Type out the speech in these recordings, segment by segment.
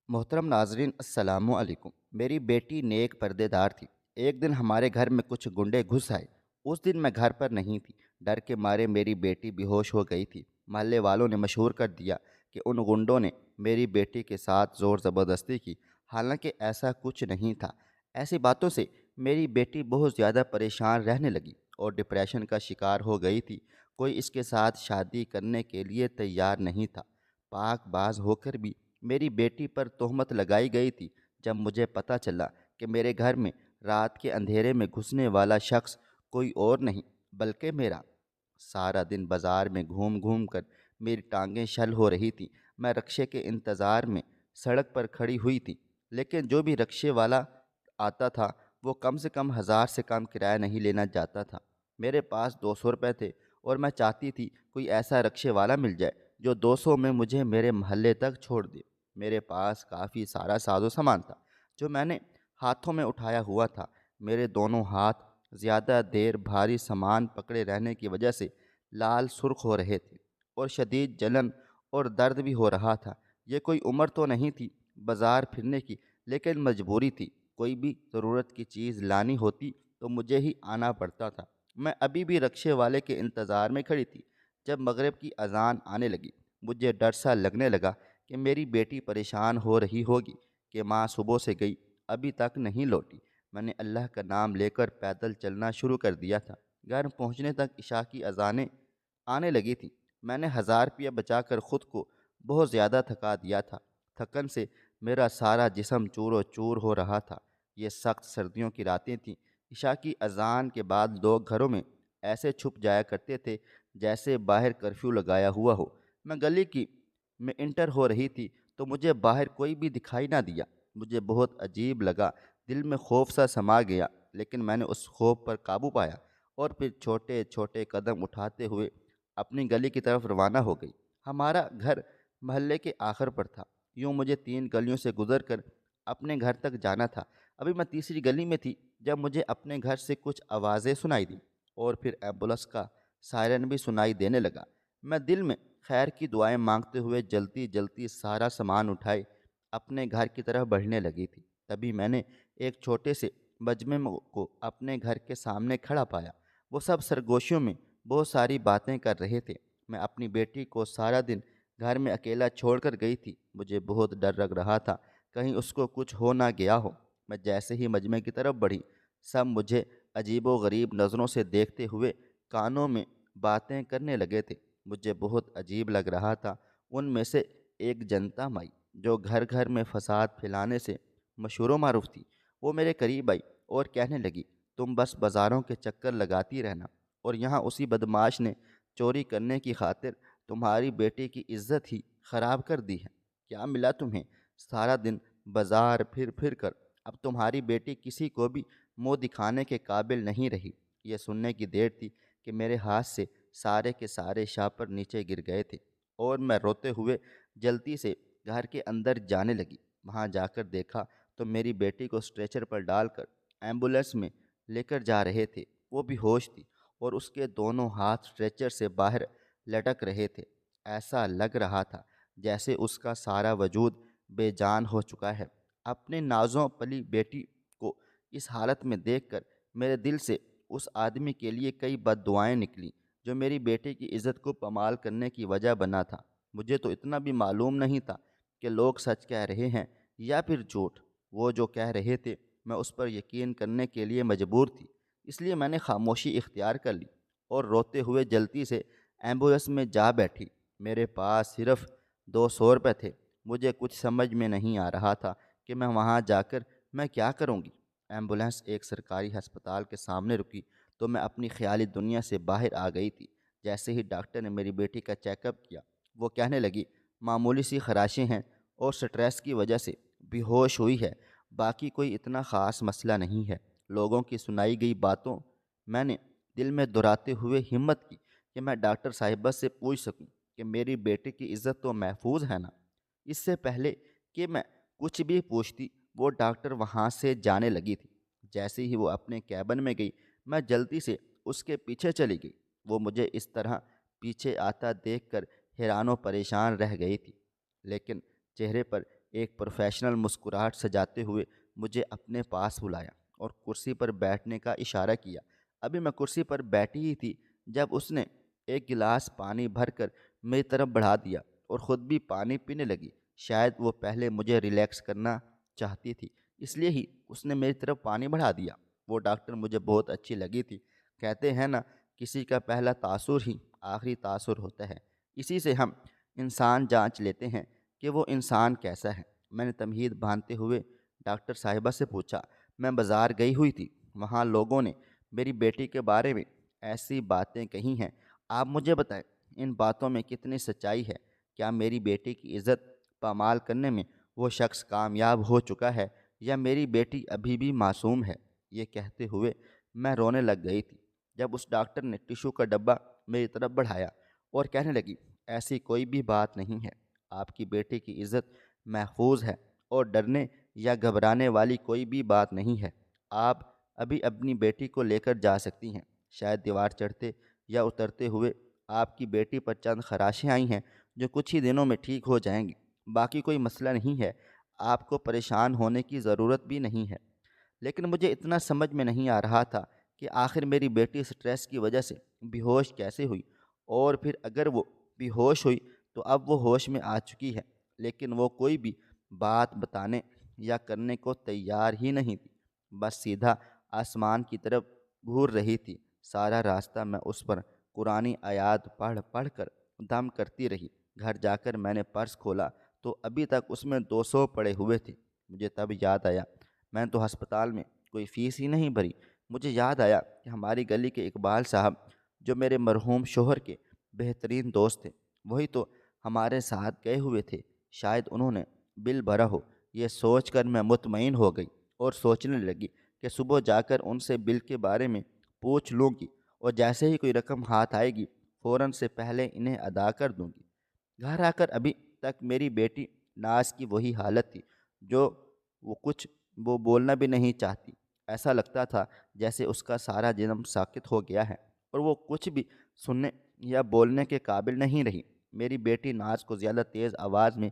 محترم ناظرین السلام علیکم۔ میری بیٹی نیک پردے دار تھی۔ ایک دن ہمارے گھر میں کچھ گنڈے گھس آئے۔ اس دن میں گھر پر نہیں تھی۔ ڈر کے مارے میری بیٹی بے ہوش ہو گئی تھی۔ محلے والوں نے مشہور کر دیا کہ ان گنڈوں نے میری بیٹی کے ساتھ زور زبردستی کی، حالانکہ ایسا کچھ نہیں تھا۔ ایسی باتوں سے میری بیٹی بہت زیادہ پریشان رہنے لگی اور ڈپریشن کا شکار ہو گئی تھی۔ کوئی اس کے ساتھ شادی کرنے کے لیے تیار نہیں تھا۔ پاک باز ہو کر بھی میری بیٹی پر تہمت لگائی گئی تھی۔ جب مجھے پتہ چلا کہ میرے گھر میں رات کے اندھیرے میں گھسنے والا شخص کوئی اور نہیں بلکہ میرا سارا دن بازار میں گھوم گھوم کر میری ٹانگیں شل ہو رہی تھیں۔ میں رکشے کے انتظار میں سڑک پر کھڑی ہوئی تھی، لیکن جو بھی رکشے والا آتا تھا وہ کم سے کم 1000 سے کم کرایہ نہیں لینا چاہتا تھا۔ میرے پاس 200 روپے تھے اور میں چاہتی تھی کوئی ایسا رکشے والا مل جائے جو 200 میں مجھے میرے محلے تک چھوڑ دے۔ میرے پاس کافی سارا ساز و سامان تھا جو میں نے ہاتھوں میں اٹھایا ہوا تھا۔ میرے دونوں ہاتھ زیادہ دیر بھاری سامان پکڑے رہنے کی وجہ سے لال سرخ ہو رہے تھے اور شدید جلن اور درد بھی ہو رہا تھا۔ یہ کوئی عمر تو نہیں تھی بازار پھرنے کی، لیکن مجبوری تھی۔ کوئی بھی ضرورت کی چیز لانی ہوتی تو مجھے ہی آنا پڑتا تھا۔ میں ابھی بھی رکشے والے کے انتظار میں کھڑی تھی جب مغرب کی اذان آنے لگی۔ مجھے ڈر سا لگنے لگا کہ میری بیٹی پریشان ہو رہی ہوگی کہ ماں صبح سے گئی ابھی تک نہیں لوٹی۔ میں نے اللہ کا نام لے کر پیدل چلنا شروع کر دیا تھا۔ گھر پہنچنے تک عشاء کی اذانیں آنے لگی تھیں۔ میں نے 1000 روپیہ بچا کر خود کو بہت زیادہ تھکا دیا تھا۔ تھکن سے میرا سارا جسم چور و چور ہو رہا تھا۔ یہ سخت سردیوں کی راتیں تھیں۔ عشاء کی اذان کے بعد لوگ گھروں میں ایسے چھپ جایا کرتے تھے جیسے باہر کرفیو لگایا ہوا ہو۔ میں گلی کی میں انٹر ہو رہی تھی تو مجھے باہر کوئی بھی دکھائی نہ دیا۔ مجھے بہت عجیب لگا، دل میں خوف سا سما گیا، لیکن میں نے اس خوف پر قابو پایا اور پھر چھوٹے چھوٹے قدم اٹھاتے ہوئے اپنی گلی کی طرف روانہ ہو گئی۔ ہمارا گھر محلے کے آخر پر تھا۔ یوں مجھے 3 گلیوں سے گزر کر اپنے گھر تک جانا تھا۔ ابھی میں تیسری گلی میں تھی جب مجھے اپنے گھر سے کچھ آوازیں سنائی دیں اور پھر ایمبولنس کا سائرن بھی سنائی دینے لگا۔ میں دل میں خیر کی دعائیں مانگتے ہوئے جلتی جلتی سارا سامان اٹھائے اپنے گھر کی طرف بڑھنے لگی تھی۔ تبھی میں نے ایک چھوٹے سے مجمع کو اپنے گھر کے سامنے کھڑا پایا۔ وہ سب سرگوشیوں میں بہت ساری باتیں کر رہے تھے۔ میں اپنی بیٹی کو سارا دن گھر میں اکیلا چھوڑ کر گئی تھی۔ مجھے بہت ڈر لگ رہا تھا کہیں اس کو کچھ ہو نہ گیا ہو۔ میں جیسے ہی مجمع کی طرف بڑھی، سب مجھے عجیب و غریب نظروں سے دیکھتے ہوئے کانوں میں باتیں کرنے لگے تھے۔ مجھے بہت عجیب لگ رہا تھا۔ ان میں سے ایک جنتا مائی جو گھر گھر میں فساد پھیلانے سے مشہور و معروف تھی، وہ میرے قریب آئی اور کہنے لگی، تم بس بازاروں کے چکر لگاتی رہنا اور یہاں اسی بدماش نے چوری کرنے کی خاطر تمہاری بیٹی کی عزت ہی خراب کر دی ہے۔ کیا ملا تمہیں؟ سارا دن بازار پھر پھر کر اب تمہاری بیٹی کسی کو بھی منہ دکھانے کے قابل نہیں رہی۔ یہ سننے کی دیر تھی کہ میرے ہاتھ سے سارے کے سارے شاپر نیچے گر گئے تھے اور میں روتے ہوئے جلدی سے گھر کے اندر جانے لگی۔ وہاں جا کر دیکھا تو میری بیٹی کو اسٹریچر پر ڈال کر ایمبولینس میں لے کر جا رہے تھے۔ وہ بھی ہوش تھی اور اس کے دونوں ہاتھ اسٹریچر سے باہر لٹک رہے تھے۔ ایسا لگ رہا تھا جیسے اس کا سارا وجود بے جان ہو چکا ہے۔ اپنے نازوں پلی بیٹی کو اس حالت میں دیکھ کر میرے دل سے اس آدمی کے لیے کئی بد دعائیں نکلیں جو میری بیٹی کی عزت کو پامال کرنے کی وجہ بنا تھا۔ مجھے تو اتنا بھی معلوم نہیں تھا کہ لوگ سچ کہہ رہے ہیں یا پھر جھوٹ۔ وہ جو کہہ رہے تھے میں اس پر یقین کرنے کے لیے مجبور تھی، اس لیے میں نے خاموشی اختیار کر لی اور روتے ہوئے جلدی سے ایمبولینس میں جا بیٹھی۔ میرے پاس صرف 200 روپے تھے۔ مجھے کچھ سمجھ میں نہیں آ رہا تھا کہ میں وہاں جا کر میں کیا کروں گی۔ ایمبولینس ایک سرکاری ہسپتال کے سامنے رکی تو میں اپنی خیالی دنیا سے باہر آ گئی تھی۔ جیسے ہی ڈاکٹر نے میری بیٹی کا چیک اپ کیا، وہ کہنے لگی، معمولی سی خراشیں ہیں اور سٹریس کی وجہ سے بے ہوش ہوئی ہے، باقی کوئی اتنا خاص مسئلہ نہیں ہے۔ لوگوں کی سنائی گئی باتوں میں نے دل میں دہراتے ہوئے ہمت کی کہ میں ڈاکٹر صاحبہ سے پوچھ سکوں کہ میری بیٹی کی عزت تو محفوظ ہے نا۔ اس سے پہلے کہ میں کچھ بھی پوچھتی وہ ڈاکٹر وہاں سے جانے لگی تھی۔ جیسے ہی وہ اپنے کیبن میں گئی میں جلدی سے اس کے پیچھے چلی گئی۔ وہ مجھے اس طرح پیچھے آتا دیکھ کر حیران و پریشان رہ گئی تھی، لیکن چہرے پر ایک پروفیشنل مسکراہٹ سجاتے ہوئے مجھے اپنے پاس بلایا اور کرسی پر بیٹھنے کا اشارہ کیا۔ ابھی میں کرسی پر بیٹھی ہی تھی جب اس نے ایک گلاس پانی بھر کر میری طرف بڑھا دیا اور خود بھی پانی پینے لگی۔ شاید وہ پہلے مجھے ریلیکس کرنا چاہتی تھی، اس لیے ہی اس نے میری طرف پانی بڑھا دیا۔ وہ ڈاکٹر مجھے بہت اچھی لگی تھی۔ کہتے ہیں نا، کسی کا پہلا تاثر ہی آخری تاثر ہوتا ہے۔ اسی سے ہم انسان جانچ لیتے ہیں کہ وہ انسان کیسا ہے۔ میں نے تمہید باندھتے ہوئے ڈاکٹر صاحبہ سے پوچھا، میں بازار گئی ہوئی تھی، وہاں لوگوں نے میری بیٹی کے بارے میں ایسی باتیں کہی ہیں، آپ مجھے بتائیں ان باتوں میں کتنی سچائی ہے؟ کیا میری بیٹی کی عزت پامال کرنے میں وہ شخص کامیاب ہو چکا ہے یا میری بیٹی ابھی بھی معصوم ہے؟ یہ کہتے ہوئے میں رونے لگ گئی تھی جب اس ڈاکٹر نے ٹیشو کا ڈبہ میری طرف بڑھایا اور کہنے لگی، ایسی کوئی بھی بات نہیں ہے، آپ کی بیٹی کی عزت محفوظ ہے اور ڈرنے یا گھبرانے والی کوئی بھی بات نہیں ہے۔ آپ ابھی اپنی بیٹی کو لے کر جا سکتی ہیں۔ شاید دیوار چڑھتے یا اترتے ہوئے آپ کی بیٹی پر چند خراشیں آئی ہیں جو کچھ ہی دنوں میں ٹھیک ہو جائیں گی، باقی کوئی مسئلہ نہیں ہے، آپ کو پریشان ہونے کی ضرورت بھی نہیں ہے۔ لیکن مجھے اتنا سمجھ میں نہیں آ رہا تھا کہ آخر میری بیٹی سٹریس کی وجہ سے بے ہوش کیسے ہوئی، اور پھر اگر وہ بے ہوش ہوئی تو اب وہ ہوش میں آ چکی ہے، لیکن وہ کوئی بھی بات بتانے یا کرنے کو تیار ہی نہیں تھی، بس سیدھا آسمان کی طرف گھور رہی تھی۔ سارا راستہ میں اس پر قرآنی آیات پڑھ پڑھ کر دم کرتی رہی۔ گھر جا کر میں نے پرس کھولا تو ابھی تک اس میں 200 پڑے ہوئے تھے۔ مجھے تب یاد آیا، میں تو ہسپتال میں کوئی فیس ہی نہیں بھری۔ مجھے یاد آیا کہ ہماری گلی کے اقبال صاحب، جو میرے مرحوم شوہر کے بہترین دوست تھے، وہی تو ہمارے ساتھ گئے ہوئے تھے، شاید انہوں نے بل بھرا ہو۔ یہ سوچ کر میں مطمئن ہو گئی اور سوچنے لگی کہ صبح جا کر ان سے بل کے بارے میں پوچھ لوں گی اور جیسے ہی کوئی رقم ہاتھ آئے گی فوراً سے پہلے انہیں ادا کر دوں گی۔ گھر آ کر ابھی تک میری بیٹی ناز کی وہی حالت تھی، جو وہ بولنا بھی نہیں چاہتی۔ ایسا لگتا تھا جیسے اس کا سارا جسم ساکت ہو گیا ہے اور وہ کچھ بھی سننے یا بولنے کے قابل نہیں رہی۔ میری بیٹی ناز کو زیادہ تیز آواز میں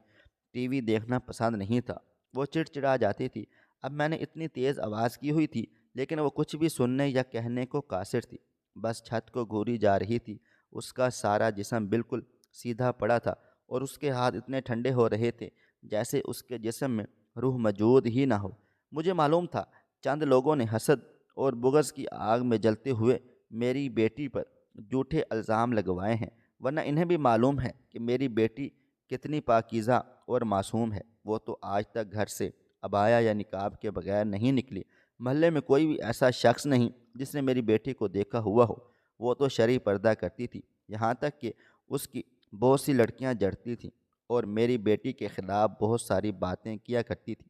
ٹی وی دیکھنا پسند نہیں تھا، وہ چڑچڑا جاتی تھی۔ اب میں نے اتنی تیز آواز کی ہوئی تھی لیکن وہ کچھ بھی سننے یا کہنے کو قاصر تھی، بس چھت کو گھوری جا رہی تھی۔ اس کا سارا جسم بالکل سیدھا پڑا تھا اور اس کے ہاتھ اتنے ٹھنڈے ہو رہے تھے جیسے اس کے جسم میں روح موجود ہی نہ ہو۔ مجھے معلوم تھا چند لوگوں نے حسد اور بغض کی آگ میں جلتے ہوئے میری بیٹی پر جھوٹے الزام لگوائے ہیں، ورنہ انہیں بھی معلوم ہے کہ میری بیٹی کتنی پاکیزہ اور معصوم ہے۔ وہ تو آج تک گھر سے عبایا یا نقاب کے بغیر نہیں نکلی۔ محلے میں کوئی بھی ایسا شخص نہیں جس نے میری بیٹی کو دیکھا ہوا ہو۔ وہ تو شرعی پردہ کرتی تھی، یہاں تک کہ اس کی بہت سی لڑکیاں جڑتی تھیں اور میری بیٹی کے خلاف بہت ساری باتیں کیا کرتی تھی۔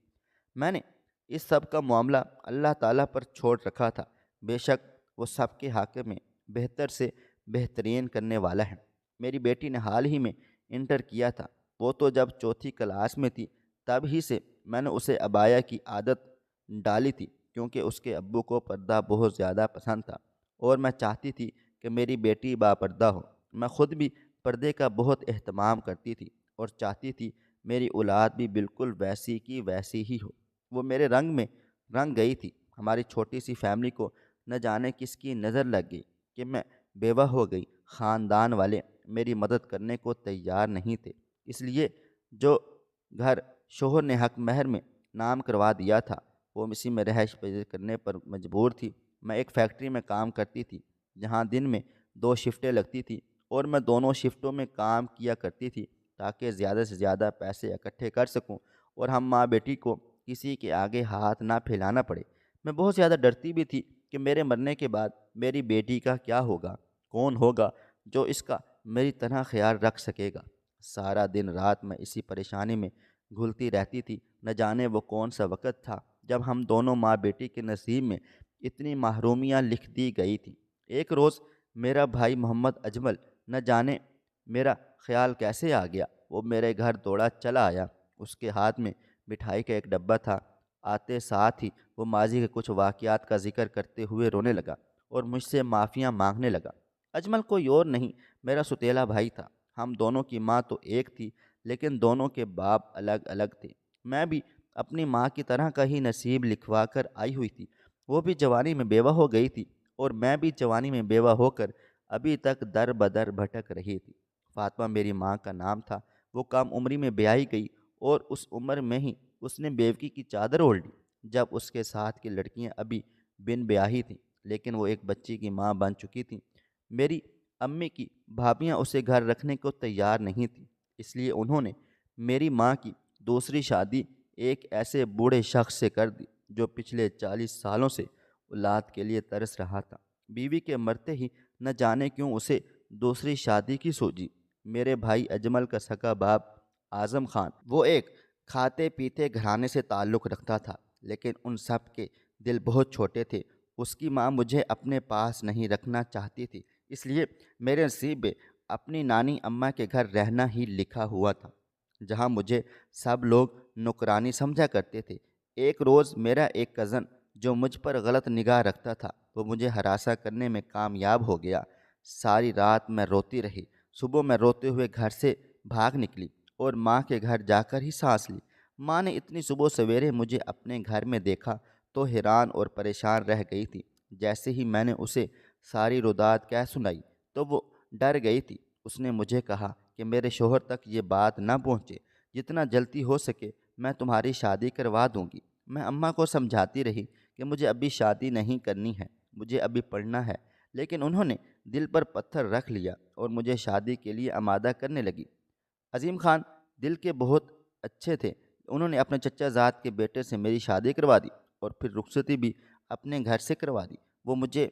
میں نے اس سب کا معاملہ اللہ تعالیٰ پر چھوڑ رکھا تھا، بے شک وہ سب کے حاکم میں بہتر سے بہترین کرنے والا ہے۔ میری بیٹی نے حال ہی میں انٹر کیا تھا، وہ تو جب چوتھی کلاس میں تھی تب ہی سے میں نے اسے عبایا کی عادت ڈالی تھی، کیونکہ اس کے ابو کو پردہ بہت زیادہ پسند تھا اور میں چاہتی تھی کہ میری بیٹی باپردہ ہو۔ میں خود بھی پردے کا بہت اہتمام کرتی تھی اور چاہتی تھی میری اولاد بھی بالکل ویسی کی ویسی ہی ہو۔ وہ میرے رنگ میں رنگ گئی تھی۔ ہماری چھوٹی سی فیملی کو نہ جانے کس کی نظر لگ گئی کہ میں بیوہ ہو گئی۔ خاندان والے میری مدد کرنے کو تیار نہیں تھے، اس لیے جو گھر شوہر نے حق مہر میں نام کروا دیا تھا وہ اسی میں رہائش پذیر کرنے پر مجبور تھی۔ میں ایک فیکٹری میں کام کرتی تھی جہاں دن میں 2 شفٹیں لگتی تھیں اور میں دونوں شفٹوں میں کام کیا کرتی تھی تاکہ زیادہ سے زیادہ پیسے اکٹھے کر سکوں اور ہم ماں بیٹی کو کسی کے آگے ہاتھ نہ پھیلانا پڑے۔ میں بہت زیادہ ڈرتی بھی تھی کہ میرے مرنے کے بعد میری بیٹی کا کیا ہوگا، کون ہوگا جو اس کا میری طرح خیال رکھ سکے گا۔ سارا دن رات میں اسی پریشانی میں گھلتی رہتی تھی۔ نہ جانے وہ کون سا وقت تھا جب ہم دونوں ماں بیٹی کے نصیب میں اتنی محرومیاں لکھ دی گئی تھیں۔ ایک روز میرا بھائی محمد اجمل نہ جانے میرا خیال کیسے آ گیا، وہ میرے گھر دوڑا چلا آیا۔ اس کے ہاتھ میں مٹھائی کا ایک ڈبہ تھا۔ آتے ساتھ ہی وہ ماضی کے کچھ واقعات کا ذکر کرتے ہوئے رونے لگا اور مجھ سے معافیاں مانگنے لگا۔ اجمل کوئی اور نہیں، میرا ستیلا بھائی تھا۔ ہم دونوں کی ماں تو ایک تھی لیکن دونوں کے باپ الگ الگ تھے۔ میں بھی اپنی ماں کی طرح کا ہی نصیب لکھوا کر آئی ہوئی تھی۔ وہ بھی جوانی میں بیوہ ہو گئی تھی اور میں بھی جوانی میں بیوہ ہو کر ابھی تک در بدر بھٹک رہی تھی۔ فاطمہ میری ماں کا نام تھا۔ وہ کم عمری میں بیائی گئی اور اس عمر میں ہی اس نے بیوگی کی چادر اوڑھ لی، جب اس کے ساتھ کی لڑکیاں ابھی بن بیاہی تھیں، لیکن وہ ایک بچی کی ماں بن چکی تھیں۔ میری امی کی بھابیاں اسے گھر رکھنے کو تیار نہیں تھیں، اس لیے انہوں نے میری ماں کی دوسری شادی ایک ایسے بوڑھے شخص سے کر دی جو پچھلے 40 سالوں سے اولاد کے لیے ترس رہا تھا۔ بیوی کے مرتے ہی نہ جانے کیوں اسے دوسری شادی کی سوجی۔ میرے بھائی اجمل کا سگا باپ اعظم خان، وہ ایک کھاتے پیتے گھرانے سے تعلق رکھتا تھا، لیکن ان سب کے دل بہت چھوٹے تھے۔ اس کی ماں مجھے اپنے پاس نہیں رکھنا چاہتی تھی، اس لیے میرے نصیب میں اپنی نانی اماں کے گھر رہنا ہی لکھا ہوا تھا، جہاں مجھے سب لوگ نوکرانی سمجھا کرتے تھے۔ ایک روز میرا ایک کزن جو مجھ پر غلط نگاہ رکھتا تھا، وہ مجھے ہراساں کرنے میں کامیاب ہو گیا۔ ساری رات میں روتی رہی۔ صبح میں روتے ہوئے گھر سے بھاگ نکلی اور ماں کے گھر جا کر ہی سانس لی۔ ماں نے اتنی صبح سویرے مجھے اپنے گھر میں دیکھا تو حیران اور پریشان رہ گئی تھی۔ جیسے ہی میں نے اسے ساری رودات کہہ سنائی تو وہ ڈر گئی تھی۔ اس نے مجھے کہا کہ میرے شوہر تک یہ بات نہ پہنچے، جتنا جلدی ہو سکے میں تمہاری شادی کروا دوں گی۔ میں اماں کو سمجھاتی رہی کہ مجھے ابھی شادی نہیں کرنی ہے، مجھے ابھی پڑھنا ہے، لیکن انہوں نے دل پر پتھر رکھ لیا اور مجھے شادی کے لیے آمادہ کرنے لگی۔ عظیم خان دل کے بہت اچھے تھے۔ انہوں نے اپنے چچا زاد کے بیٹے سے میری شادی کروا دی اور پھر رخصتی بھی اپنے گھر سے کروا دی۔ وہ مجھے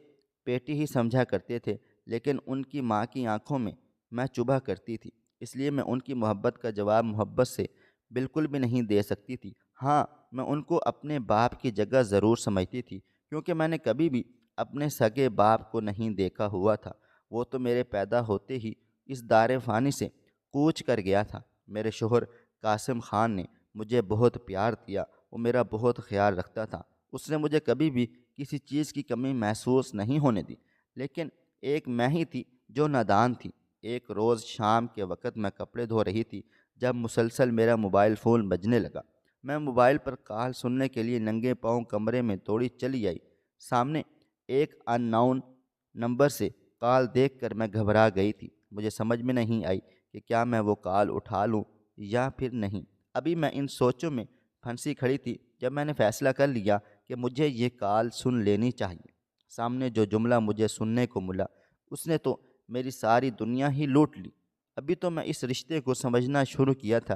بیٹی ہی سمجھا کرتے تھے، لیکن ان کی ماں کی آنکھوں میں چبھا کرتی تھی، اس لیے میں ان کی محبت کا جواب محبت سے بالکل بھی نہیں دے سکتی تھی۔ ہاں، میں ان کو اپنے باپ کی جگہ ضرور سمجھتی تھی، کیونکہ میں نے کبھی بھی اپنے سگے باپ کو نہیں دیکھا ہوا تھا۔ وہ تو میرے پیدا ہوتے ہی اس دار فانی سے کوچ کر گیا تھا۔ میرے شوہر قاسم خان نے مجھے بہت پیار دیا، وہ میرا بہت خیال رکھتا تھا۔ اس نے مجھے کبھی بھی کسی چیز کی کمی محسوس نہیں ہونے دی، لیکن ایک میں ہی تھی جو نادان تھی۔ ایک روز شام کے وقت میں کپڑے دھو رہی تھی جب مسلسل میرا موبائل فون بجنے لگا۔ میں موبائل پر کال سننے کے لیے ننگے پاؤں کمرے میں توڑی چلی آئی۔ سامنے ایک ان نون نمبر سے کال دیکھ کر میں گھبرا گئی تھی۔ مجھے سمجھ میں نہیں آئی کہ کیا میں وہ کال اٹھا لوں یا پھر نہیں۔ ابھی میں ان سوچوں میں پھنسی کھڑی تھی جب میں نے فیصلہ کر لیا کہ مجھے یہ کال سن لینی چاہیے۔ سامنے جو جملہ مجھے سننے کو ملا اس نے تو میری ساری دنیا ہی لوٹ لی۔ ابھی تو میں اس رشتے کو سمجھنا شروع کیا تھا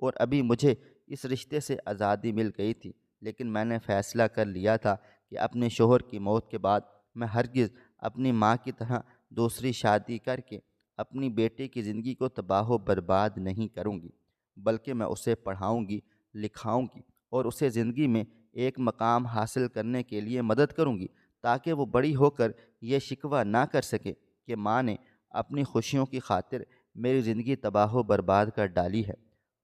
اور ابھی مجھے اس رشتے سے آزادی مل گئی تھی، لیکن میں نے فیصلہ کر لیا تھا کہ اپنے شوہر کی موت کے بعد میں ہرگز اپنی ماں کی طرح دوسری شادی کر کے اپنی بیٹے کی زندگی کو تباہ و برباد نہیں کروں گی، بلکہ میں اسے پڑھاؤں گی، لکھاؤں گی اور اسے زندگی میں ایک مقام حاصل کرنے کے لیے مدد کروں گی، تاکہ وہ بڑی ہو کر یہ شکوہ نہ کر سکے کہ ماں نے اپنی خوشیوں کی خاطر میری زندگی تباہ و برباد کر ڈالی ہے۔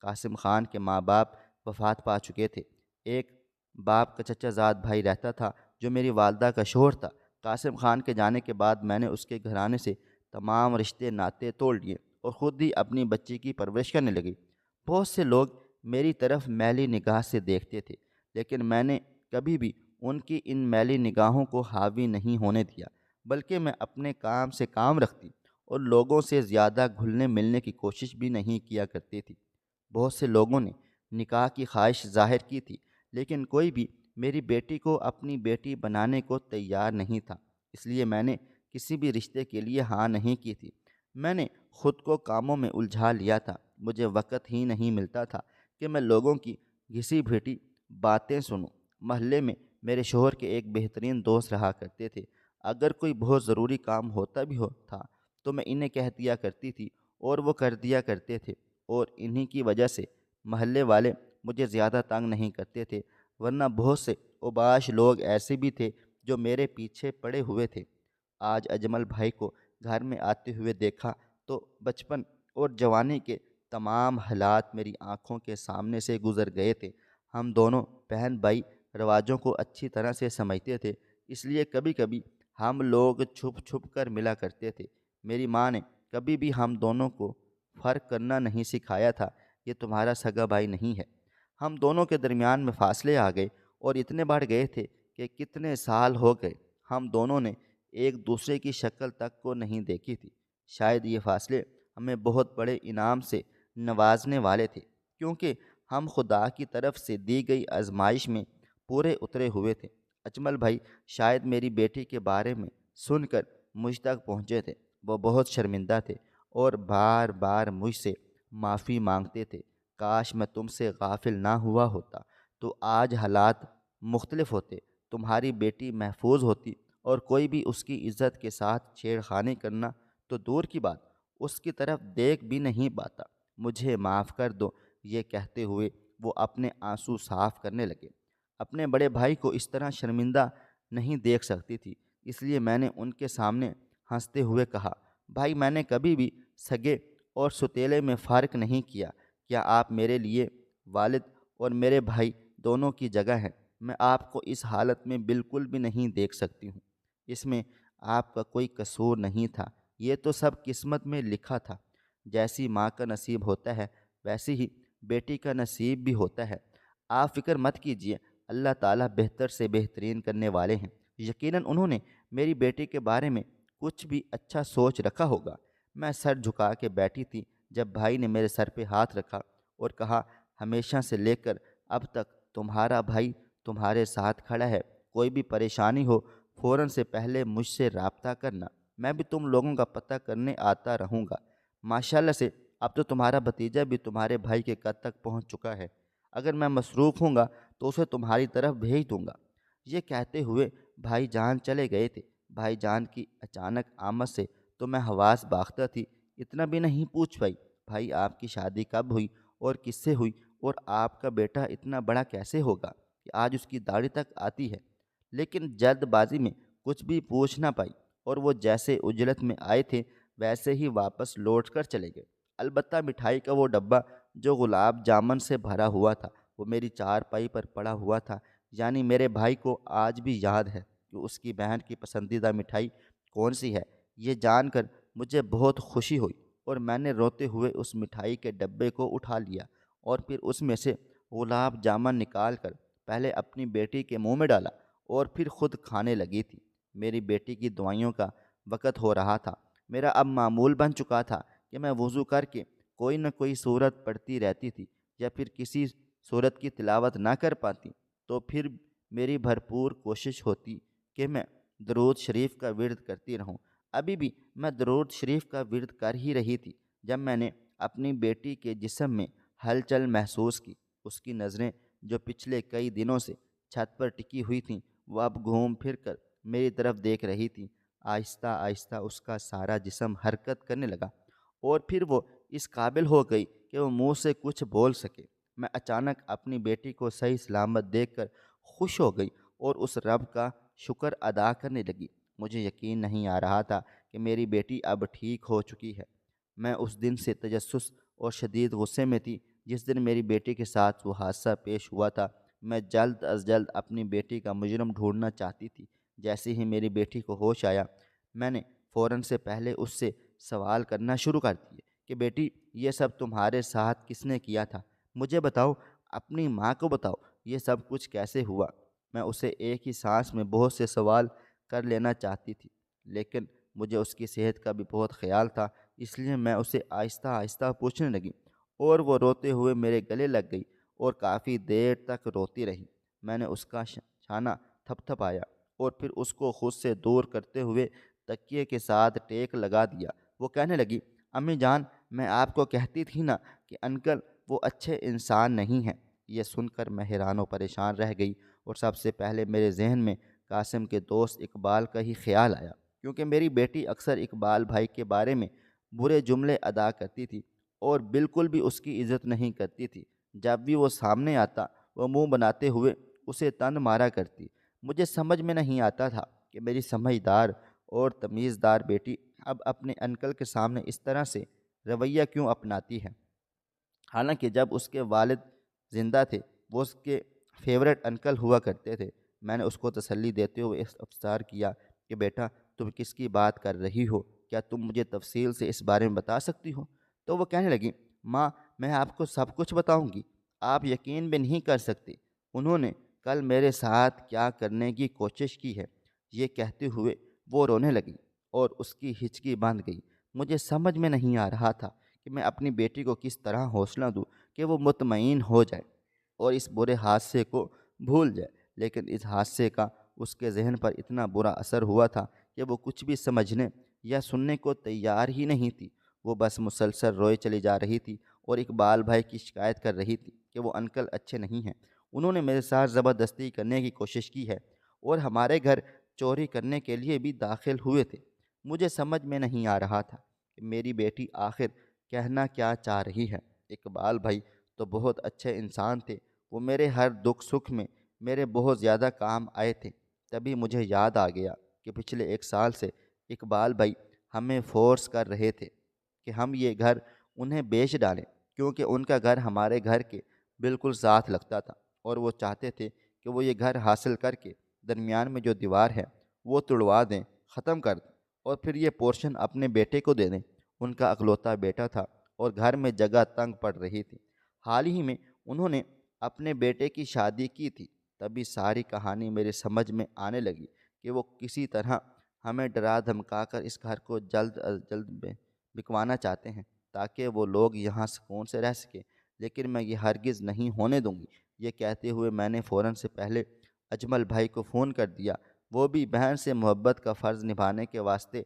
قاسم خان کے ماں باپ وفات پا چکے تھے۔ ایک باپ کا چچا زاد بھائی رہتا تھا جو میری والدہ کا شوہر تھا۔ قاسم خان کے جانے کے بعد میں نے اس کے گھرانے سے تمام رشتے ناطے توڑ لیے اور خود ہی اپنی بچی کی پرورش کرنے لگی۔ بہت سے لوگ میری طرف میلی نگاہ سے دیکھتے تھے، لیکن میں نے کبھی بھی ان کی ان میلی نگاہوں کو حاوی نہیں ہونے دیا، بلکہ میں اپنے کام سے کام رکھتی اور لوگوں سے زیادہ گھلنے ملنے کی کوشش بھی نہیں کیا کرتی تھی۔ بہت سے لوگوں نے نکاح کی خواہش ظاہر کی تھی، لیکن کوئی بھی میری بیٹی کو اپنی بیٹی بنانے کو تیار نہیں تھا، اس لیے میں نے کسی بھی رشتے کے لیے ہاں نہیں کی تھی۔ میں نے خود کو کاموں میں الجھا لیا تھا، مجھے وقت ہی نہیں ملتا تھا کہ میں لوگوں کی گھسی بھیٹی باتیں سنوں۔ محلے میں میرے شوہر کے ایک بہترین دوست رہا کرتے تھے۔ اگر کوئی بہت ضروری کام ہوتا بھی تھا تو میں انہیں کہہ دیا کرتی تھی اور وہ کر دیا کرتے تھے، اور انہی کی وجہ سے محلے والے مجھے زیادہ تنگ نہیں کرتے تھے، ورنہ بہت سے اوباش لوگ ایسے بھی تھے جو میرے پیچھے پڑے ہوئے تھے۔ آج اجمل بھائی کو گھر میں آتے ہوئے دیکھا تو بچپن اور جوانی کے تمام حالات میری آنکھوں کے سامنے سے گزر گئے تھے۔ ہم دونوں بہن بھائی رواجوں کو اچھی طرح سے سمجھتے تھے، اس لیے کبھی کبھی ہم لوگ چھپ چھپ کر ملا کرتے تھے۔ میری ماں نے کبھی بھی ہم دونوں کو فرق کرنا نہیں سکھایا تھا۔ یہ تمہارا سگا بھائی نہیں ہے، ہم دونوں کے درمیان میں فاصلے آ گئے اور اتنے بڑھ گئے تھے کہ کتنے سال ہو گئے ہم دونوں نے ایک دوسرے کی شکل تک کو نہیں دیکھی تھی۔ شاید یہ فاصلے ہمیں بہت بڑے انعام سے نوازنے والے تھے، کیونکہ ہم خدا کی طرف سے دی گئی آزمائش میں پورے اترے ہوئے تھے۔ اجمل بھائی شاید میری بیٹی کے بارے میں سن کر مجھ تک پہنچے تھے۔ وہ بہت شرمندہ تھے اور بار بار مجھ سے معافی مانگتے تھے۔ کاش میں تم سے غافل نہ ہوا ہوتا تو آج حالات مختلف ہوتے، تمہاری بیٹی محفوظ ہوتی اور کوئی بھی اس کی عزت کے ساتھ چھیڑ خانی کرنا تو دور کی بات، اس کی طرف دیکھ بھی نہیں پاتا۔ مجھے معاف کر دو، یہ کہتے ہوئے وہ اپنے آنسو صاف کرنے لگے۔ اپنے بڑے بھائی کو اس طرح شرمندہ نہیں دیکھ سکتی تھی، اس لیے میں نے ان کے سامنے ہنستے ہوئے کہا، بھائی میں نے کبھی بھی سگے اور ستیلے میں فرق نہیں کیا۔ کیا آپ میرے لیے والد اور میرے بھائی دونوں کی جگہ ہیں؟ میں آپ کو اس حالت میں بالکل بھی نہیں دیکھ سکتی ہوں۔ اس میں آپ کا کوئی قصور نہیں تھا، یہ تو سب قسمت میں لکھا تھا۔ جیسی ماں کا نصیب ہوتا ہے ویسی ہی بیٹی کا نصیب بھی ہوتا ہے۔ آپ فکر مت کیجیے، اللہ تعالیٰ بہتر سے بہترین کرنے والے ہیں۔ یقیناً انہوں نے میری بیٹی کے بارے میں کچھ بھی اچھا سوچ رکھا ہوگا۔ میں سر جھکا کے بیٹھی تھی جب بھائی نے میرے سر پہ ہاتھ رکھا اور کہا، ہمیشہ سے لے کر اب تک تمہارا بھائی تمہارے ساتھ کھڑا ہے۔ کوئی بھی پریشانی ہو فوراً سے پہلے مجھ سے رابطہ کرنا، میں بھی تم لوگوں کا پتہ کرنے آتا رہوں گا۔ ماشاءاللہ سے اب تو تمہارا بھتیجا بھی تمہارے بھائی کے قد تک پہنچ چکا ہے۔ اگر میں مصروف ہوں گا تو اسے تمہاری طرف بھیج دوں گا۔ یہ کہتے ہوئے بھائی جان چلے گئے تھے۔ بھائی جان کی اچانک آمد سے تو میں حواس باختہ تھی، اتنا بھی نہیں پوچھ پائی، بھائی آپ کی شادی کب ہوئی اور کس سے ہوئی، اور آپ کا بیٹا اتنا بڑا کیسے ہوگا کہ آج اس کی داڑھی تک آتی ہے؟ لیکن جلد بازی میں کچھ بھی پوچھ نہ پائی اور وہ جیسے اجلت میں آئے تھے ویسے ہی واپس لوٹ کر چلے گئے۔ البتہ مٹھائی کا وہ ڈبہ جو گلاب جامن سے بھرا ہوا تھا وہ میری چارپائی پر پڑا ہوا تھا، یعنی میرے بھائی کو آج بھی یاد ہے کہ اس کی بہن کی پسندیدہ مٹھائی کون سی ہے۔ یہ جان کر مجھے بہت خوشی ہوئی اور میں نے روتے ہوئے اس مٹھائی کے ڈبے کو اٹھا لیا اور پھر اس میں سے گلاب جامن نکال کر پہلے اپنی بیٹی کے منہ میں ڈالا اور پھر خود کھانے لگی تھی۔ میری بیٹی کی دعائیوں کا وقت ہو رہا تھا۔ میرا اب معمول بن چکا تھا کہ میں وضو کر کے کوئی نہ کوئی صورت پڑھتی رہتی تھی، یا پھر کسی صورت کی تلاوت نہ کر پاتی تو پھر میری بھرپور کوشش ہوتی کہ میں درود شریف کا ورد کرتی رہوں۔ ابھی بھی میں درود شریف کا ورد کر ہی رہی تھی جب میں نے اپنی بیٹی کے جسم میں ہلچل محسوس کی۔ اس کی نظریں جو پچھلے کئی دنوں سے چھت پر ٹکی ہوئی تھیں وہ اب گھوم پھر کر میری طرف دیکھ رہی تھیں۔ آہستہ آہستہ اس کا سارا جسم حرکت کرنے لگا اور پھر وہ اس قابل ہو گئی کہ وہ منہ سے کچھ بول سکے۔ میں اچانک اپنی بیٹی کو صحیح سلامت دیکھ کر خوش ہو گئی اور اس رب کا شکر ادا کرنے لگی۔ مجھے یقین نہیں آ رہا تھا کہ میری بیٹی اب ٹھیک ہو چکی ہے۔ میں اس دن سے تجسس اور شدید غصے میں تھی جس دن میری بیٹی کے ساتھ وہ حادثہ پیش ہوا تھا۔ میں جلد از جلد اپنی بیٹی کا مجرم ڈھونڈنا چاہتی تھی۔ جیسے ہی میری بیٹی کو ہوش آیا میں نے فوراً سے پہلے اس سے سوال کرنا شروع کر دیے کہ بیٹی یہ سب تمہارے ساتھ کس نے کیا تھا؟ مجھے بتاؤ، اپنی ماں کو بتاؤ، یہ سب کچھ کیسے ہوا؟ میں اسے ایک ہی سانس میں بہت سے سوال کر لینا چاہتی تھی، لیکن مجھے اس کی صحت کا بھی بہت خیال تھا، اس لیے میں اسے آہستہ آہستہ پوچھنے لگی اور وہ روتے ہوئے میرے گلے لگ گئی اور کافی دیر تک روتی رہی۔ میں نے اس کا شانہ تھپ تھپایا اور پھر اس کو خود سے دور کرتے ہوئے تکیے کے ساتھ ٹیک لگا دیا۔ وہ کہنے لگی، امی جان میں آپ کو کہتی تھی نا کہ انکل وہ اچھے انسان نہیں ہیں۔ یہ سن کر میں حیران و پریشان رہ گئی اور سب سے پہلے میرے ذہن میں قاسم کے دوست اقبال کا ہی خیال آیا، کیونکہ میری بیٹی اکثر اقبال بھائی کے بارے میں برے جملے ادا کرتی تھی اور بالکل بھی اس کی عزت نہیں کرتی تھی۔ جب بھی وہ سامنے آتا وہ منہ بناتے ہوئے اسے تن مارا کرتی۔ مجھے سمجھ میں نہیں آتا تھا کہ میری سمجھدار اور تمیزدار بیٹی اب اپنے انکل کے سامنے اس طرح سے رویہ کیوں اپناتی ہے، حالانکہ جب اس کے والد زندہ تھے وہ اس کے فیورٹ انکل ہوا کرتے تھے۔ میں نے اس کو تسلی دیتے ہوئے استفسار کیا کہ بیٹا تم کس کی بات کر رہی ہو؟ کیا تم مجھے تفصیل سے اس بارے میں بتا سکتی ہو؟ تو وہ کہنے لگی، ماں میں آپ کو سب کچھ بتاؤں گی، آپ یقین بھی نہیں کر سکتے انہوں نے کل میرے ساتھ کیا کرنے کی کوشش کی ہے۔ یہ کہتے ہوئے وہ رونے لگی اور اس کی ہچکی باندھ گئی۔ مجھے سمجھ میں نہیں آ رہا تھا کہ میں اپنی بیٹی کو کس طرح حوصلہ دوں کہ وہ مطمئن ہو جائے اور اس برے حادثے کو بھول جائے، لیکن اس حادثے کا اس کے ذہن پر اتنا برا اثر ہوا تھا کہ وہ کچھ بھی سمجھنے یا سننے کو تیار ہی نہیں تھی۔ وہ بس مسلسل روئے چلی جا رہی تھی اور اقبال بھائی کی شکایت کر رہی تھی کہ وہ انکل اچھے نہیں ہیں، انہوں نے میرے ساتھ زبردستی کرنے کی کوشش کی ہے اور ہمارے گھر چوری کرنے کے لیے بھی داخل ہوئے تھے۔ مجھے سمجھ میں نہیں آ رہا تھا کہ میری بیٹی آخر کہنا کیا چاہ رہی ہے۔ اقبال بھائی تو بہت اچھے انسان تھے، وہ میرے ہر دکھ سکھ میں میرے بہت زیادہ کام آئے تھے۔ تبھی مجھے یاد آ گیا کہ پچھلے 1 سال سے اقبال بھائی ہمیں فورس کر رہے تھے کہ ہم یہ گھر انہیں بیچ ڈالیں، کیونکہ ان کا گھر ہمارے گھر کے بالکل ساتھ لگتا تھا اور وہ چاہتے تھے کہ وہ یہ گھر حاصل کر کے درمیان میں جو دیوار ہے وہ توڑوا دیں، ختم کر دیں اور پھر یہ پورشن اپنے بیٹے کو دے دیں۔ ان کا اکلوتا بیٹا تھا اور گھر میں جگہ تنگ پڑ رہی تھی۔ حال ہی میں انہوں نے اپنے بیٹے کی شادی کی تھی۔ تبھی ساری کہانی میرے سمجھ میں آنے لگی کہ وہ کسی طرح ہمیں ڈرا دھمکا کر اس گھر کو جلد از جلد بکوانا چاہتے ہیں تاکہ وہ لوگ یہاں سکون سے رہ سکیں، لیکن میں یہ ہرگز نہیں ہونے دوں گی۔ یہ کہتے ہوئے میں نے فوراً سے پہلے اجمل بھائی کو فون کر دیا۔ وہ بھی بہن سے محبت کا فرض نبھانے کے واسطے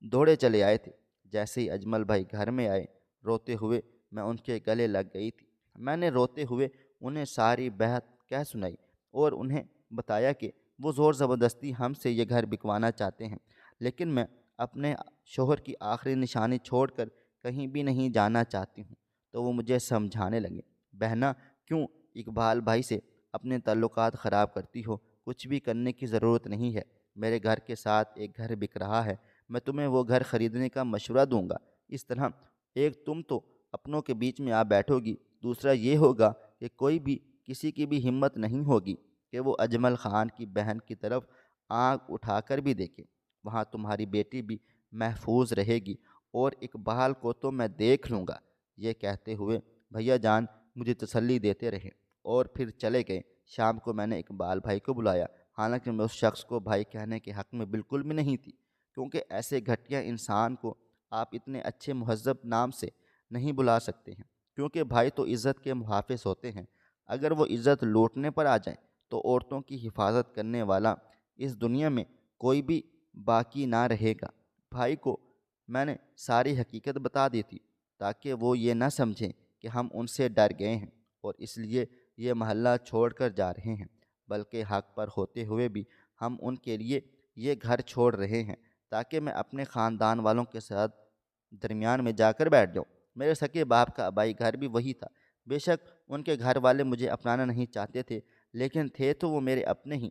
دوڑے چلے آئے تھے۔ جیسے ہی اجمل بھائی گھر میں آئے روتے ہوئے میں ان کے گلے لگ گئی تھی۔ میں نے روتے ہوئے انہیں ساری بات کہہ سنائی اور انہیں بتایا کہ وہ زور زبردستی ہم سے یہ گھر بکوانا چاہتے ہیں، لیکن میں اپنے شوہر کی آخری نشانی چھوڑ کر کہیں بھی نہیں جانا چاہتی ہوں۔ تو وہ مجھے سمجھانے لگے، بہنا کیوں اقبال بھائی سے اپنے تعلقات خراب کرتی ہو؟ کچھ بھی کرنے کی ضرورت نہیں ہے، میرے گھر کے ساتھ ایک گھر بک رہا ہے، میں تمہیں وہ گھر خریدنے کا مشورہ دوں گا۔ اس طرح ایک تم تو اپنوں کے بیچ میں آ بیٹھو گی، دوسرا یہ ہوگا کہ کوئی بھی کسی کی بھی ہمت نہیں ہوگی کہ وہ اجمل خان کی بہن کی طرف آنکھ اٹھا کر بھی دیکھے۔ وہاں تمہاری بیٹی بھی محفوظ رہے گی اور اقبال کو تو میں دیکھ لوں گا۔ یہ کہتے ہوئے بھیا جان مجھے تسلی دیتے رہے اور پھر چلے گئے۔ شام کو میں نے اقبال بھائی کو بلایا، حالانکہ میں اس شخص کو بھائی کہنے کے حق میں بالکل بھی نہیں تھی، کیونکہ ایسے گھٹیا انسان کو آپ اتنے اچھے مہذب نام سے نہیں بلا سکتے ہیں، کیونکہ بھائی تو عزت کے محافظ ہوتے ہیں۔ اگر وہ عزت لوٹنے پر آ جائیں تو عورتوں کی حفاظت کرنے والا اس دنیا میں کوئی بھی باقی نہ رہے گا۔ بھائی کو میں نے ساری حقیقت بتا دی تھی تاکہ وہ یہ نہ سمجھیں کہ ہم ان سے ڈر گئے ہیں اور اس لیے یہ محلہ چھوڑ کر جا رہے ہیں، بلکہ حق پر ہوتے ہوئے بھی ہم ان کے لیے یہ گھر چھوڑ رہے ہیں تاکہ میں اپنے خاندان والوں کے ساتھ درمیان میں جا کر بیٹھ جاؤں۔ میرے سکے باپ کا آبائی گھر بھی وہی تھا۔ بے شک ان کے گھر والے مجھے اپنانا نہیں چاہتے تھے، لیکن تھے تو وہ میرے اپنے ہی۔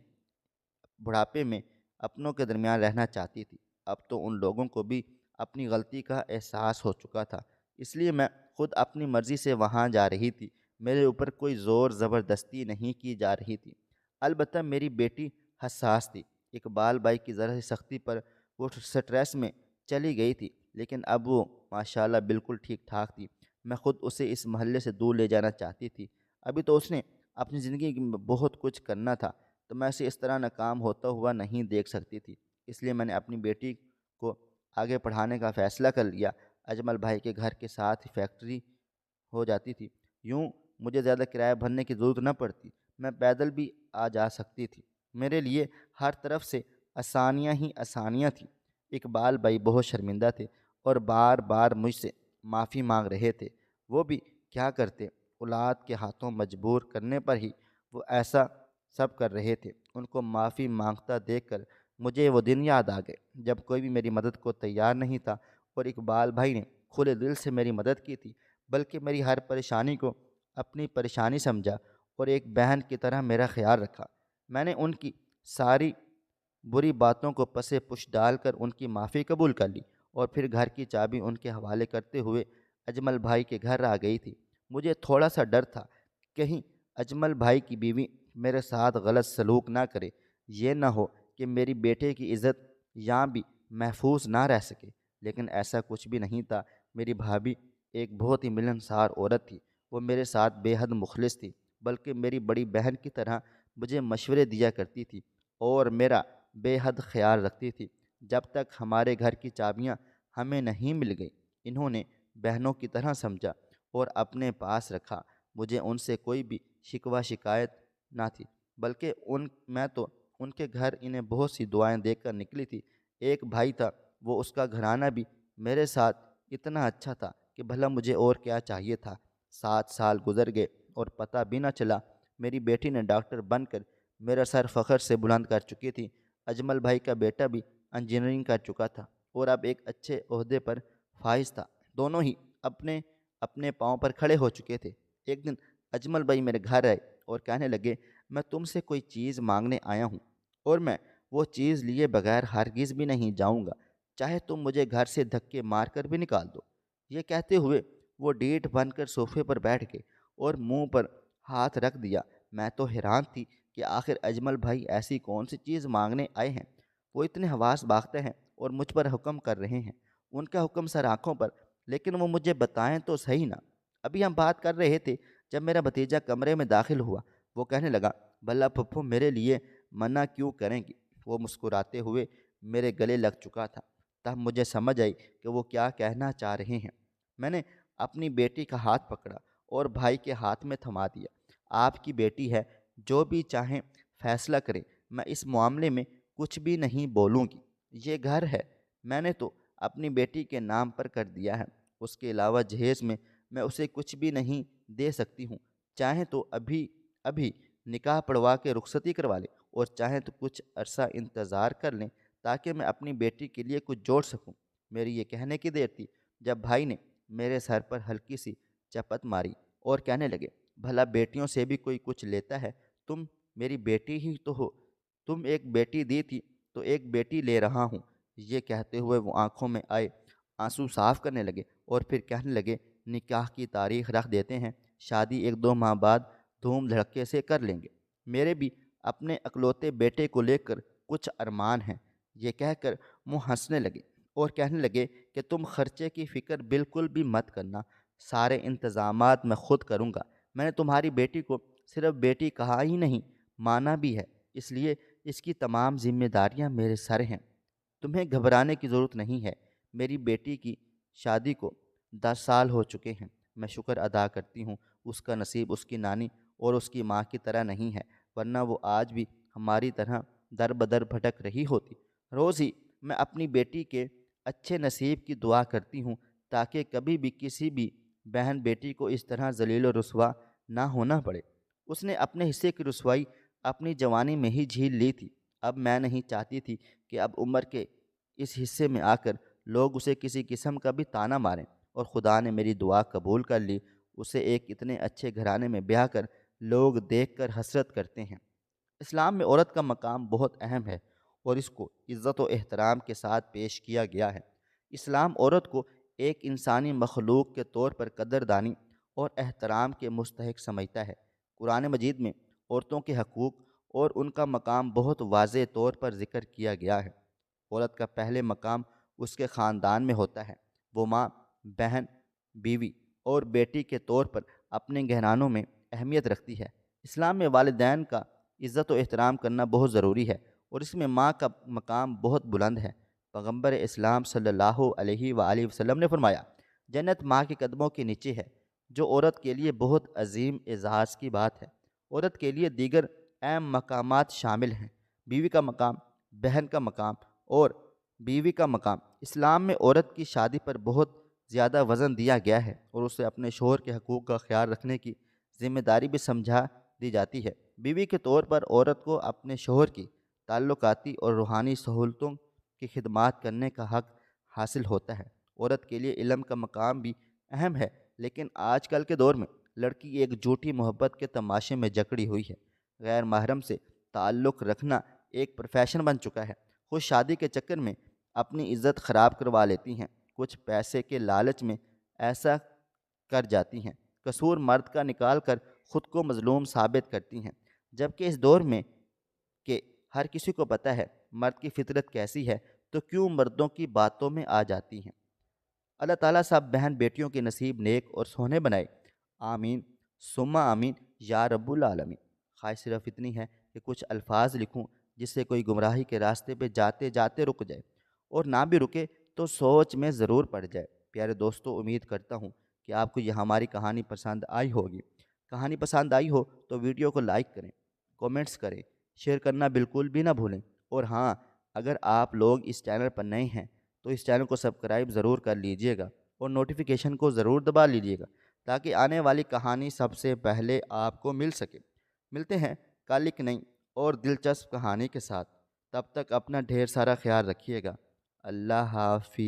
بڑھاپے میں اپنوں کے درمیان رہنا چاہتی تھی۔ اب تو ان لوگوں کو بھی اپنی غلطی کا احساس ہو چکا تھا، اس لیے میں خود اپنی مرضی سے وہاں جا رہی تھی، میرے اوپر کوئی زور زبردستی نہیں کی جا رہی تھی۔ البتہ میری بیٹی حساس تھی۔ اقبال بھائی کی ذرا سی سختی پر وہ سٹریس میں چلی گئی تھی، لیکن اب وہ ماشاءاللہ بالکل ٹھیک ٹھاک تھی۔ میں خود اسے اس محلے سے دور لے جانا چاہتی تھی۔ ابھی تو اس نے اپنی زندگی میں بہت کچھ کرنا تھا، تو میں اسے اس طرح ناکام ہوتا ہوا نہیں دیکھ سکتی تھی، اس لیے میں نے اپنی بیٹی کو آگے پڑھانے کا فیصلہ کر لیا۔ اجمل بھائی کے گھر کے ساتھ ہی فیکٹری ہو جاتی تھی، یوں مجھے زیادہ کرایہ بھرنے کی ضرورت نہ پڑتی، میں پیدل بھی آ جا سکتی تھی۔ میرے لیے ہر طرف سے آسانیاں ہی آسانیاں تھیں۔ اقبال بھائی بہت شرمندہ تھے اور بار بار مجھ سے معافی مانگ رہے تھے۔ وہ بھی کیا کرتے، اولاد کے ہاتھوں مجبور کرنے پر ہی وہ ایسا سب کر رہے تھے۔ ان کو معافی مانگتا دیکھ کر مجھے وہ دن یاد آ گئے جب کوئی بھی میری مدد کو تیار نہیں تھا اور اقبال بھائی نے کھلے دل سے میری مدد کی تھی، بلکہ میری ہر پریشانی کو اپنی پریشانی سمجھا اور ایک بہن کی طرح میرا خیال رکھا۔ میں نے ان کی ساری بری باتوں کو پسے پش ڈال کر ان کی معافی قبول کر لی اور پھر گھر کی چابی ان کے حوالے کرتے ہوئے اجمل بھائی کے گھر آ گئی تھی۔ مجھے تھوڑا سا ڈر تھا کہیں اجمل بھائی کی بیوی میرے ساتھ غلط سلوک نہ کرے، یہ نہ ہو کہ میری بیٹے کی عزت یہاں بھی محفوظ نہ رہ سکے، لیکن ایسا کچھ بھی نہیں تھا۔ میری بھابھی ایک بہت ہی ملنسار عورت تھی، وہ میرے ساتھ بے حد مخلص تھی، بلکہ میری بڑی بہن کی طرح مجھے مشورے دیا کرتی تھی اور میرا بے حد خیال رکھتی تھی۔ جب تک ہمارے گھر کی چابیاں ہمیں نہیں مل گئیں، انہوں نے بہنوں کی طرح سمجھا اور اپنے پاس رکھا۔ مجھے ان سے کوئی بھی شکوہ شکایت نہ تھی، بلکہ میں تو ان کے گھر انہیں بہت سی دعائیں دے کر نکلی تھی۔ ایک بھائی تھا، وہ اس کا گھرانہ بھی میرے ساتھ اتنا اچھا تھا کہ بھلا مجھے اور کیا چاہیے تھا۔ 7 سال گزر گئے اور پتہ بھی نہ چلا میری بیٹی نے ڈاکٹر بن کر میرا سر فخر سے بلند کر چکی تھی۔ اجمل بھائی کا بیٹا بھی انجینئرنگ کر چکا تھا اور اب ایک اچھے عہدے پر فائز تھا۔ دونوں ہی اپنے اپنے پاؤں پر کھڑے ہو چکے تھے۔ ایک دن اجمل بھائی میرے گھر آئے اور کہنے لگے، میں تم سے کوئی چیز مانگنے آیا ہوں اور میں وہ چیز لیے بغیر ہرگز بھی نہیں جاؤں گا، چاہے تم مجھے گھر سے دھکے مار کر بھی نکال دو۔ یہ کہتے ہوئے وہ ڈیٹ بن کر صوفے پر بیٹھ گئے اور منہ پر ہاتھ رکھ دیا۔ میں تو حیران تھی کہ آخر اجمل بھائی ایسی کون سی چیز مانگنے آئے ہیں۔ وہ اتنے حواس باختہ ہیں اور مجھ پر حکم کر رہے ہیں، ان کا حکم سر آنکھوں پر، لیکن وہ مجھے بتائیں تو صحیح نا۔ ابھی ہم بات کر رہے تھے جب میرا بھتیجا کمرے میں داخل ہوا۔ وہ کہنے لگا، بھلا پھپھو میرے لیے منع کیوں کریں گی؟ وہ مسکراتے ہوئے میرے گلے لگ چکا تھا۔ تب مجھے سمجھ آئی کہ وہ کیا کہنا چاہ رہے ہیں۔ میں نے اپنی بیٹی کا ہاتھ پکڑا اور بھائی کے ہاتھ میں تھما دیا۔ آپ کی بیٹی ہے، جو بھی چاہیں فیصلہ کریں، میں اس معاملے میں کچھ بھی نہیں بولوں گی۔ یہ گھر ہے، میں نے تو اپنی بیٹی کے نام پر کر دیا ہے، اس کے علاوہ جہیز میں اسے کچھ بھی نہیں دے سکتی ہوں۔ چاہیں تو ابھی ابھی نکاح پڑھوا کے رخصتی کروا لیں اور چاہیں تو کچھ عرصہ انتظار کر لیں تاکہ میں اپنی بیٹی کے لیے کچھ جوڑ سکوں۔ میری یہ کہنے کی دیر تھی جب بھائی نے میرے سر پر ہلکی سی چپت ماری اور کہنے لگے، بھلا بیٹیوں سے بھی کوئی کچھ لیتا ہے؟ تم میری بیٹی ہی تو ہو، تم ایک بیٹی دی تھی تو ایک بیٹی لے رہا ہوں۔ یہ کہتے ہوئے وہ آنکھوں میں آئے آنسو صاف کرنے لگے اور پھر کہنے لگے، نکاح کی تاریخ رکھ دیتے ہیں، شادی 1-2 ماہ بعد دھوم دھڑکے سے کر لیں گے۔ میرے بھی اپنے اکلوتے بیٹے کو لے کر کچھ ارمان ہیں۔ یہ کہہ کر وہ ہنسنے لگے اور کہنے لگے کہ تم خرچے کی فکر بالکل بھی مت کرنا، سارے انتظامات میں خود کروں گا۔ میں نے تمہاری بیٹی کو صرف بیٹی کہا ہی نہیں، مانا بھی ہے، اس لیے اس کی تمام ذمہ داریاں میرے سر ہیں۔ تمہیں گھبرانے کی ضرورت نہیں ہے۔ میری بیٹی کی شادی کو 10 سال ہو چکے ہیں۔ میں شکر ادا کرتی ہوں اس کا نصیب اس کی نانی اور اس کی ماں کی طرح نہیں ہے، ورنہ وہ آج بھی ہماری طرح در بدر بھٹک رہی ہوتی۔ روز ہی میں اپنی بیٹی کے اچھے نصیب کی دعا کرتی ہوں تاکہ کبھی بھی کسی بھی بہن بیٹی کو اس طرح ذلیل و رسوا نہ ہونا پڑے۔ اس نے اپنے حصے کی رسوائی اپنی جوانی میں ہی جھیل لی تھی۔ اب میں نہیں چاہتی تھی کہ اب عمر کے اس حصے میں آ کر لوگ اسے کسی قسم کا بھی طعنہ ماریں، اور خدا نے میری دعا قبول کر لی۔ اسے ایک اتنے اچھے گھرانے میں بیاہ کر لوگ دیکھ کر حسرت کرتے ہیں۔ اسلام میں عورت کا مقام بہت اہم ہے اور اس کو عزت و احترام کے ساتھ پیش کیا گیا ہے۔ اسلام عورت کو ایک انسانی مخلوق کے طور پر قدردانی اور احترام کے مستحق سمجھتا ہے۔ قرآن مجید میں عورتوں کے حقوق اور ان کا مقام بہت واضح طور پر ذکر کیا گیا ہے۔ عورت کا پہلے مقام اس کے خاندان میں ہوتا ہے۔ وہ ماں، بہن، بیوی اور بیٹی کے طور پر اپنے گھرانوں میں اہمیت رکھتی ہے۔ اسلام میں والدین کا عزت و احترام کرنا بہت ضروری ہے اور اس میں ماں کا مقام بہت بلند ہے۔ پیغمبر اسلام صلی اللہ علیہ وآلہ وسلم نے فرمایا، جنت ماں کے قدموں کے نیچے ہے، جو عورت کے لیے بہت عظیم اعزاز کی بات ہے۔ عورت کے لیے دیگر اہم مقامات شامل ہیں: بیوی کا مقام، بہن کا مقام اور بیوی کا مقام۔ اسلام میں عورت کی شادی پر بہت زیادہ وزن دیا گیا ہے اور اسے اپنے شوہر کے حقوق کا خیال رکھنے کی ذمہ داری بھی سمجھا دی جاتی ہے۔ بیوی کے طور پر عورت کو اپنے شوہر کی تعلقاتی اور روحانی سہولتوں کی خدمات کرنے کا حق حاصل ہوتا ہے۔ عورت کے لیے علم کا مقام بھی اہم ہے، لیکن آج کل کے دور میں لڑکی ایک جھوٹی محبت کے تماشے میں جکڑی ہوئی ہے۔ غیر محرم سے تعلق رکھنا ایک پروفیشن بن چکا ہے۔ خود شادی کے چکر میں اپنی عزت خراب کروا لیتی ہیں، کچھ پیسے کے لالچ میں ایسا کر جاتی ہیں، قصور مرد کا نکال کر خود کو مظلوم ثابت کرتی ہیں، جبکہ اس دور میں کہ ہر کسی کو پتہ ہے مرد کی فطرت کیسی ہے، تو کیوں مردوں کی باتوں میں آ جاتی ہیں۔ اللہ تعالیٰ سب بہن بیٹیوں کے نصیب نیک اور سونے بنائے۔ آمین ثم آمین یا رب العالمین۔ خواہش صرف اتنی ہے کہ کچھ الفاظ لکھوں جس سے کوئی گمراہی کے راستے پہ جاتے جاتے رک جائے، اور نہ بھی رکے تو سوچ میں ضرور پڑ جائے۔ پیارے دوستو، امید کرتا ہوں کہ آپ کو یہ ہماری کہانی پسند آئی ہوگی۔ کہانی پسند آئی ہو تو ویڈیو کو لائک کریں، کومنٹس کریں، شیئر کرنا بالکل بھی نہ بھولیں۔ اور ہاں، اگر آپ لوگ اس چینل پر نئے ہیں تو اس چینل کو سبسکرائب ضرور کر لیجئے گا اور نوٹیفیکیشن کو ضرور دبا لیجئے گا تاکہ آنے والی کہانی سب سے پہلے آپ کو مل سکے۔ ملتے ہیں کل ایک نئی اور دلچسپ کہانی کے ساتھ۔ تب تک اپنا ڈھیر سارا خیال رکھیے گا۔ اللہ حافظ۔